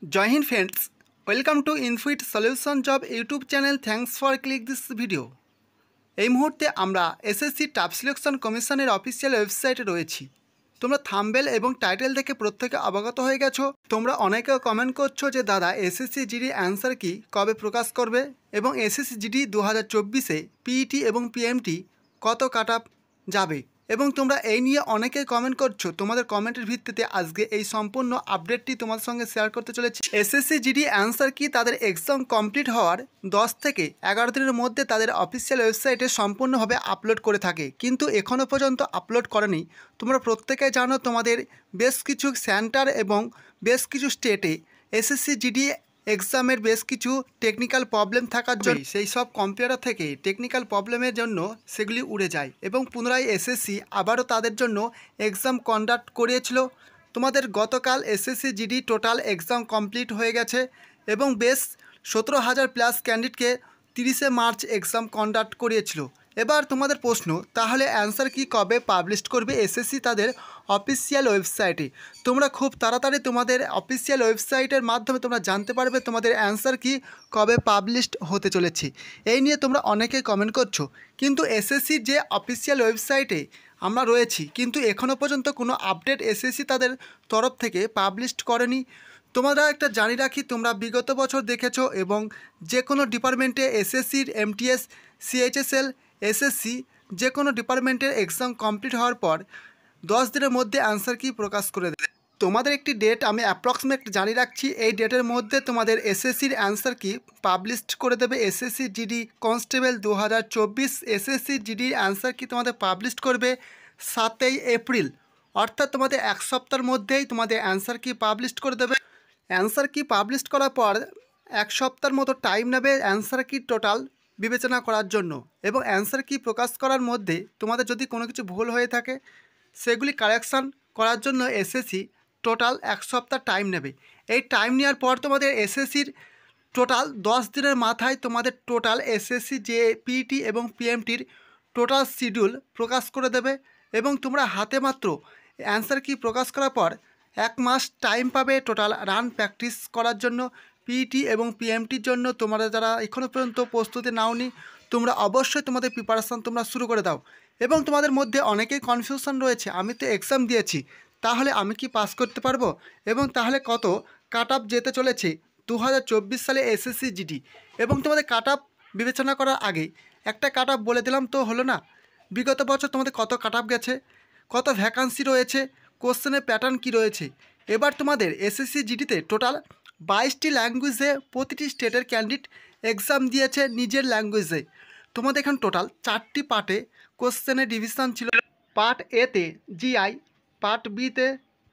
Jai Hind friends, welcome to Infuit Solution Job YouTube channel. Thanks for click this video. এই মুহূর্তে আমরা SSC tough selection কমিশনের official ওয়েবসাইটে রয়েছি। তোমরা থাম্বনেল এবং টাইটেল দেখে প্রত্যেকে অবগত হয়ে গেছো। তোমরা অনেকে কমেন্ট করছো যে দাদা এসএসসি জিডি অ্যান্সার কি কবে প্রকাশ করবে এবং এসএসসি জিডি 2024-এ পিইটি এবং পিএমটি কত কাট আপ যাবে এবং তোমরা এই নিয়ে অনেকেই কমেন্ট করছো। তোমাদের কমেন্টের ভিত্তিতে আজকে এই সম্পূর্ণ আপডেটটি তোমাদের সঙ্গে শেয়ার করতে চলেছি। এসএসসি জিডি অ্যান্সার কি তাদের এক্সাম কমপ্লিট হওয়ার 10 থেকে 11 দিনের মধ্যে তাদের অফিসিয়াল ওয়েবসাইটে সম্পূর্ণভাবে আপলোড করে থাকে, কিন্তু এখনও পর্যন্ত আপলোড করেনি। তোমরা প্রত্যেকে জানো তোমাদের বেশ কিছু সেন্টার এবং বেশ কিছু স্টেটে এসএসসি জিডি এক্সামের বেশ কিছু টেকনিক্যাল প্রবলেম থাকার জন্য সেই সব কম্পিউটার থেকে টেকনিক্যাল প্রবলেমের জন্য সেগুলি উড়ে যায় এবং পুনরায় এসএসসি আবারও তাদের জন্য এক্সাম কন্ডাক্ট করিয়েছিল। তোমাদের গতকাল SSC GD total exam complete হয়ে গেছে এবং বেশ 17,000 প্লাস ক্যান্ডিডেটকে 30শে মার্চ এক্সাম কন্ডাক্ট করিয়েছিল। এবার তোমাদের প্রশ্ন, তাহলে অ্যান্সার কি কবে পাবলিশ করবে এসএসসি তাদের অফিসিয়াল ওয়েবসাইটে? তোমরা খুব তাড়াতাড়ি তোমাদের অফিসিয়াল ওয়েবসাইটের মাধ্যমে তোমরা জানতে পারবে তোমাদের অ্যান্সার কি কবে পাবলিশড হতে চলেছে। এই নিয়ে তোমরা অনেকেই কমেন্ট করছো, কিন্তু এসএসসির যে অফিসিয়াল ওয়েবসাইটে আমরা রয়েছি, কিন্তু এখনও পর্যন্ত কোনো আপডেট এসএসসি তাদের তরফ থেকে পাবলিশড করেনি। তোমরা একটা জানি রাখি, তোমরা বিগত বছর দেখেছো এবং যে কোনো ডিপার্টমেন্টে এসএসসির এমটিএস, সিএইচএসএল, এসএসসি যে কোনো ডিপার্টমেন্টের এক্সাম কমপ্লিট হওয়ার পর 10 দিনের মধ্যে অ্যান্সার কি প্রকাশ করে দেবে। তোমাদের একটি ডেট আমি অ্যাপ্রক্সিমেট জানিয়ে রাখছি, এই ডেটের মধ্যে তোমাদের এসএসসির অ্যান্সার কি পাবলিশড করে দেবে। এসএসসি জিডি কনস্টেবল 2024 এসএসসি জিডির অ্যান্সার কি তোমাদের পাবলিশড করবে 7ই এপ্রিল, অর্থাৎ তোমাদের এক সপ্তাহের মধ্যেই তোমাদের অ্যান্সার কি পাবলিশড করে দেবে। অ্যান্সার কি পাবলিশ করার পর এক সপ্তাহের মতো টাইম নেবে অ্যান্সার কি টোটাল বিবেচনা করার জন্য, এবং অ্যান্সার কি প্রকাশ করার মধ্যে তোমাদের যদি কোনো কিছু ভুল হয়ে থাকে সেগুলি কারেকশান করার জন্য এসএসসি টোটাল এক সপ্তাহ টাইম নেবে। এই টাইম নেওয়ার পর তোমাদের এসএসসির টোটাল 10 দিনের মাথায় তোমাদের টোটাল এসএসসি যে পিইটি এবং পিএমটির টোটাল শিডিউল প্রকাশ করে দেবে এবং তোমরা হাতে মাত্র অ্যান্সার কি প্রকাশ করার পর 1 মাস টাইম পাবে টোটাল রান প্র্যাকটিস করার জন্য পিইটি এবং পিএমটির জন্য। তোমরা যারা এখনও পর্যন্ত প্রস্তুতি নাওনি, তোমরা অবশ্যই তোমাদের প্রিপারেশান তোমরা শুরু করে দাও। এবং তোমাদের মধ্যে অনেকেই কনফিউশন রয়েছে, আমি তো এক্সাম দিয়েছি, তাহলে আমি কি পাস করতে পারবো এবং তাহলে কত কাট আপ যেতে চলেছে 2024 সালে এসএসসি জিডি। এবং তোমাদের কাট আপ বিবেচনা করার আগে একটা কাট আপ বলে দিলাম তো হলো না, বিগত বছর তোমাদের কত কাট আপ গেছে, কত ভ্যাকান্সি রয়েছে, কোশ্চেনের প্যাটার্ন কি রয়েছে। এবার তোমাদের এসএসসি জিডিতে টোটাল 22টি ল্যাঙ্গুয়েজে প্রতিটি স্টেটের ক্যান্ডিডেট এক্সাম দিয়েছে নিজের ল্যাঙ্গুয়েজে। তোমাদের এখানে টোটাল 4টি পার্টে কোশ্চেনের ডিভিশন ছিল। পার্ট এতে জিআই, পার্ট বিতে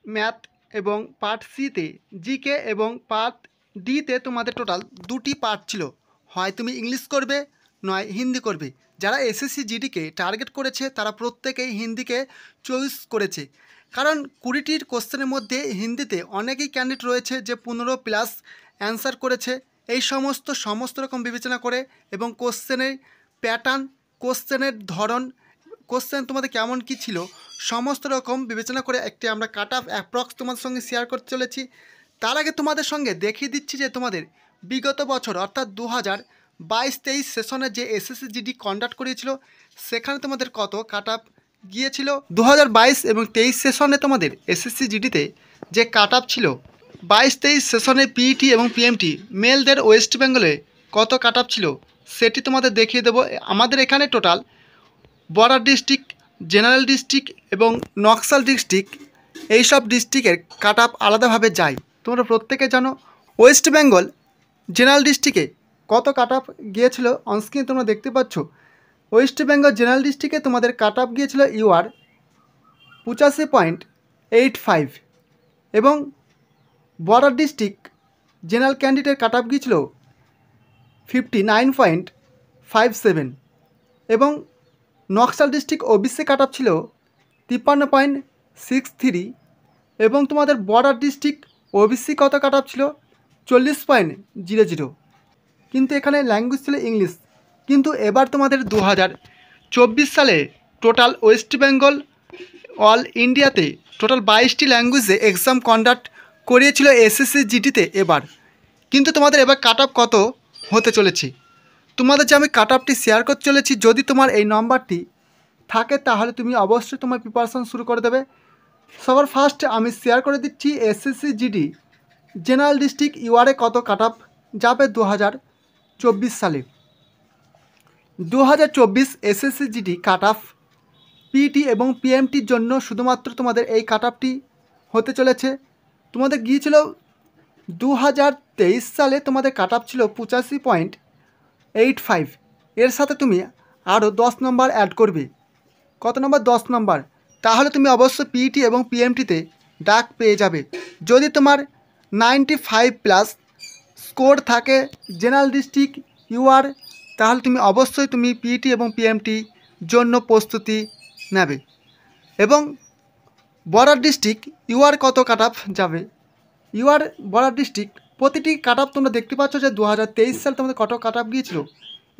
ম্যাথ এবং পার্ট সিতে জিকে এবং পার্ট ডিতে তোমাদের টোটাল 2টি পার্ট ছিল, হয় তুমি ইংলিশ করবে নয় হিন্দি করবে। যারা এসএসসি জিডিকে টার্গেট করেছে তারা প্রত্যেকেই হিন্দিকে চয়েস করেছে, কারণ 20টির কোশ্চেনের মধ্যে হিন্দিতে অনেকেই ক্যান্ডিডেট রয়েছে যে 15+ অ্যান্সার করেছে। এই সমস্ত রকম বিবেচনা করে এবং কোশ্চেনের প্যাটার্ন, কোশ্চেনের ধরন, কোশ্চেন তোমাদের কেমন কি ছিল, সমস্ত রকম বিবেচনা করে একটি আমরা কাট আপ অ্যাপ্রক্স তোমাদের সঙ্গে শেয়ার করতে চলেছি। তার আগে তোমাদের সঙ্গে দেখিয়ে দিচ্ছি যে তোমাদের বিগত বছর অর্থাৎ 2022-23 সেশনে যে এসএসসি জিডি কন্ডাক্ট করিয়েছিল সেখানে তোমাদের কত কাট আপ গিয়েছিল। 2022 এবং 23 সেশনে তোমাদের এসএসসি জিডিতে যে কাট আপ ছিল 22-23 সেশনে পিইটি এবং পিএমটি মেলদের ওয়েস্ট বেঙ্গলে কত কাট আপ ছিল সেটি তোমাদের দেখিয়ে দেবো। আমাদের এখানে total border district, general district এবং নকশাল ডিস্ট্রিক্ট, এইসব ডিস্ট্রিক্টের কাট আপ আলাদাভাবে যায়। তোমরা প্রত্যেকে জানো ওয়েস্ট বেঙ্গল জেনারেল ডিস্ট্রিক্টে কত কাট আপ গিয়েছিল, অনস্ক্রিন তোমরা দেখতে পাচ্ছ। ওয়েস্ট বেঙ্গল জেনারেল ডিস্ট্রিক্টে তোমাদের কাট আপ গিয়েছিল ইউআর 85.85 এবং বর্ডার ডিস্ট্রিক্ট জেনারেল ক্যান্ডিডেটের কাট আপ গিয়েছিল 59.57 এবং নকশাল ডিস্ট্রিক্ট ওবিসি কাট আপ ছিল 53.63 এবং তোমাদের বর্ডার ডিস্ট্রিক্ট ওবিসি কত কাট আপ ছিল 40.00, কিন্তু এখানে ল্যাঙ্গুয়েজ ছিল ইংলিশ। কিন্তু এবার তোমাদের 2024 সালে টোটাল ওয়েস্ট বেঙ্গল অল ইন্ডিয়াতে টোটাল 22টি ল্যাঙ্গুয়েজে এক্সাম কন্ডাক্ট করিয়েছিল এসএসসি জিডিতে এবার, কিন্তু তোমাদের এবার কাট অফ কত হতে চলেছে তোমাদের যে আমি কাট অফটি শেয়ার করতে চলেছি। যদি তোমার এই নম্বরটি থাকে তাহলে তুমি অবশ্যই তোমার প্রিপারেশন শুরু করে দেবে। সবার ফার্স্ট আমি শেয়ার করে দিচ্ছি এসএসসি জিডি জেনারেল ডিস্ট্রিক্ট ইউআরএ কত কাট অফ যাবে 2024 সালে। 2024 SSC GD cut off PT এবং পিএমটির জন্য শুধুমাত্র তোমাদের এই কাট অফটি হতে চলেছে। তোমাদের গিয়েছিল 2023 সালে তোমাদের কাট অফ ছিল 85.85। এর সাথে তুমি আরও 10 নম্বর অ্যাড করবে। কত নম্বর? 10 নম্বর। তাহলে তুমি অবশ্যই পিইটি এবং পিএমটিতে ডাক পেয়ে যাবে। যদি তোমার 95+ স্কোর থাকে জেনারেল ডিস্ট্রিক্ট ইউআর, তাহলে তুমি অবশ্যই তুমি পিইটি এবং পিএমটি জন্য প্রস্তুতি নেবে। এবং বর্ডার ডিস্ট্রিক্ট ইউআর কত কাট অফ যাবে, ইউআর বর্ডার ডিস্ট্রিক্ট প্রতিটি কাট অফ তোমরা দেখতে পাচ্ছ যে 2023 সাল তোমাদের কত কাট অফ গিয়েছিল।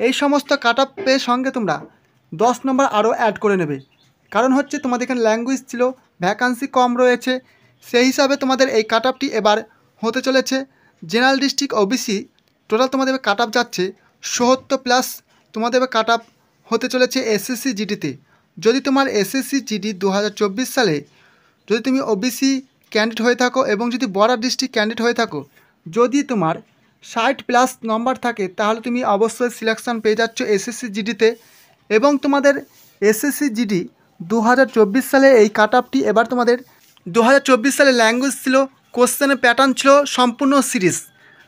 এই সমস্ত কাট অফের সঙ্গে তোমরা 10 নম্বর আরও অ্যাড করে নেবে। কারণ হচ্ছে তোমাদের এখানে ল্যাঙ্গুয়েজ ছিল, ভ্যাকান্সি কম রয়েছে, সেই হিসাবে তোমাদের এই কাট অফটি এবার হতে চলেছে। জেনারেল ডিস্ট্রিক্ট ওবিসি টোটাল তোমাদের কাট অফ যাচ্ছে 70+। তোমাদের কাট অফ হতে চলেছে এসএসসি জিডিতে। যদি তোমার এসএসসি জিডি 2024 সালে যদি তুমি ওবিসি ক্যান্ডিডেট হয়ে থাকো এবং যদি বর্ডার ডিস্ট্রিক্ট ক্যান্ডিডেট হয়ে থাকো, যদি তোমার 60+ নম্বর থাকে তাহলে তুমি অবশ্যই সিলেকশান পেয়ে যাচ্ছ এসএসসি জিডিতে। এবং তোমাদের এসএসসি জিডি 2024 সালে এই কাট অফটি এবার তোমাদের 2024 সালে ল্যাঙ্গুয়েজ ছিল, কোশ্চেনের প্যাটার্ন ছিল সম্পূর্ণ সিরিজ।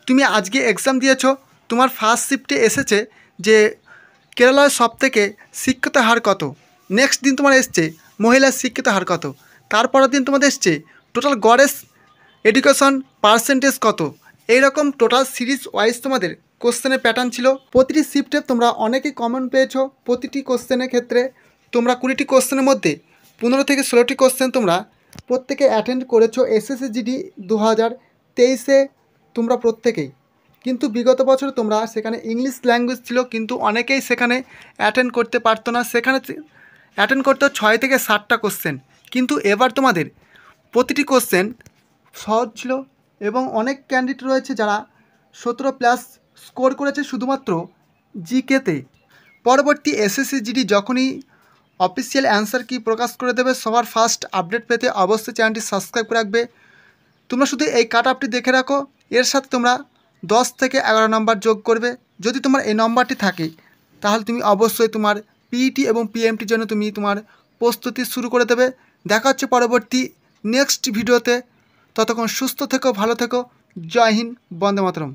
তুমি আজকে এক্সাম দিয়েছো, তোমার ফার্স্ট শিফটে এসেছে যে কেরালার সবথেকে শিক্ষিত হার কত, নেক্সট দিন তোমার এসছে মহিলার শিক্ষিত হার কত, তারপরের দিন তোমাদের এসছে টোটাল গড়েস এডুকেশন পার্সেন্টেজ কত। এইরকম টোটাল সিরিজ ওয়াইজ তোমাদের কোশ্চেনের প্যাটার্ন ছিল। প্রতিটি শিফটে তোমরা অনেকেই কমন পেয়েছো। প্রতিটি কোশ্চেনের ক্ষেত্রে তোমরা 20টি কোশ্চেনের মধ্যে 15 থেকে 16টি কোশ্চেন তোমরা প্রত্যেকে অ্যাটেন্ড করেছো এসএসসি জিডি 2023-এ তোমরা প্রত্যেকেই। কিন্তু বিগত বছর তোমরা সেখানে ইংলিশ ল্যাঙ্গুয়েজ ছিল, কিন্তু অনেকেই সেখানে অ্যাটেন্ড করতে পারতো না। সেখানে অ্যাটেন্ড করতে 6 থেকে 7টা কোশ্চেন, কিন্তু এবার তোমাদের প্রতিটি কোশ্চেন সহজ ছিল। এবং অনেক ক্যান্ডিডেট রয়েছে যারা 17+ স্কোর করেছে শুধুমাত্র জিকেতে। পরবর্তী এসএসসি জিডি যখনই অফিসিয়াল অ্যান্সার কি প্রকাশ করে দেবে, সবার ফার্স্ট আপডেট পেতে অবশ্যই চ্যানেলটি সাবস্ক্রাইব করে রাখবে। তোমরা শুধু এই কাট অফটি দেখে রাখো, এর সাথে তোমরা 10 থেকে 11 নম্বর যোগ করবে। যদি তোমার এই নম্বরটি থাকে তাহলে তুমি অবশ্যই তোমার পিইটি এবং পিএমটির জন্য তুমি তোমার প্রস্তুতি শুরু করে দেবে। দেখা হচ্ছে পরবর্তী নেক্সট ভিডিওতে। ততক্ষণ সুস্থ থেকো, ভালো থেকো। জয় হিন্দ, বন্দে মাতরম।